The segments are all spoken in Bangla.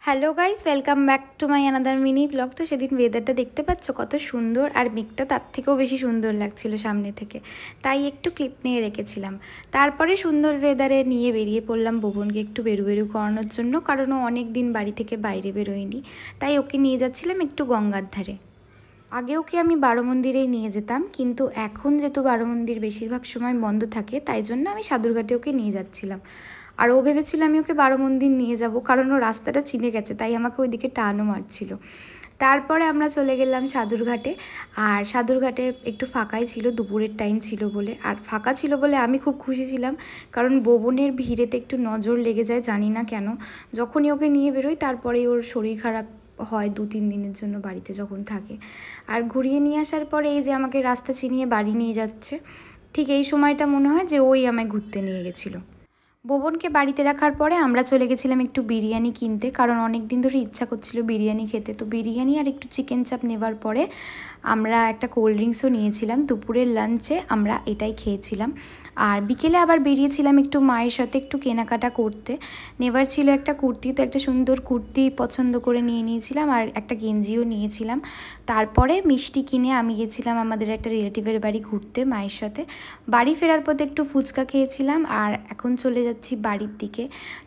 Hello guys, welcome back to my another mini blog. তো সেদিন ওয়েদারটা দেখতে পাচ্ছ কত সুন্দর, আর মেঘটা তার থেকেও বেশি সুন্দর লাগছিল সামনে থেকে, তাই একটু ক্লিপ নিয়ে রেখেছিলাম। তারপরে সুন্দর ওয়েদারে নিয়ে বেরিয়ে পড়লাম ভুবনকে একটু বেরু করানোর জন্য, কারণ ও অনেক দিন বাড়ি থেকে বাইরে বেরোয়নি, তাই ওকে নিয়ে যাচ্ছিলাম একটু গঙ্গার ধারে। আগে ওকে আমি বারো মন্দিরেই নিয়ে যেতাম, কিন্তু এখন যেহেতু বারো মন্দির বেশিরভাগ সময় বন্ধ থাকে, তাই জন্য আমি সাদুরঘাটে ওকে নিয়ে যাচ্ছিলাম। আর ও ভেবেছিল আমি ওকে বারো মন্দির নিয়ে যাব, কারণ ও রাস্তাটা চিনে গেছে, তাই আমাকে ওইদিকে টানও মারছিল। তারপরে আমরা চলে গেলাম সাদুরঘাটে। আর সাদুরঘাটে একটু ফাঁকাই ছিল, দুপুরের টাইম ছিল বলে, আর ফাঁকা ছিল বলে আমি খুব খুশি ছিলাম, কারণ ভুবনের ভিড়েতে একটু নজর লেগে যায়, জানি না কেন। যখনই ওকে নিয়ে বেরোই তারপরেই ওর শরীর খারাপ হয় 2-3 দিনের জন্য বাড়িতে যখন থাকে। আর ঘুরিয়ে নিয়ে আসার পরে এই যে আমাকে রাস্তা চিনিয়ে বাড়ি নিয়ে যাচ্ছে, ঠিক এই সময়টা মনে হয় যে ওই আমায় ঘুরতে নিয়ে গেছিলো। ভুবনকে বাড়িতে রাখার পরে আমরা চলে গেছিলাম একটু বিরিয়ানি কিনতে, কারণ অনেক দিন ধরে ইচ্ছা করছিল বিরিয়ানি খেতে। তো বিরিয়ানি আর একটু চিকেন চাপ নেবার পরে আমরা একটা কোল্ড ড্রিঙ্কসও নিয়েছিলাম। দুপুরের লাঞ্চে আমরা এটাই খেয়েছিলাম। আর বিকেলে আবার বেরিয়েছিলাম একটু মায়ের সাথে একটু কেনাকাটা করতে। নেবার ছিল একটা কুর্তি, তো একটা সুন্দর কুর্তি পছন্দ করে নিয়ে নিয়েছিলাম, আর একটা গেঞ্জিও নিয়েছিলাম। তারপরে মিষ্টি কিনে আমি গেছিলাম আমাদের একটা রিলেটিভের বাড়ি ঘুরতে মায়ের সাথে। বাড়ি ফেরার পথে একটু ফুচকা খেয়েছিলাম, আর এখন চলে যাচ্ছি বাড়ির দিকে।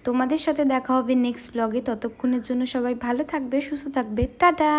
তোমাদের সাথে দেখা হবে নেক্সট ব্লগে। ততক্ষণের জন্য সবাই ভালো থাকবে, সুস্থ থাকবে, টাটা।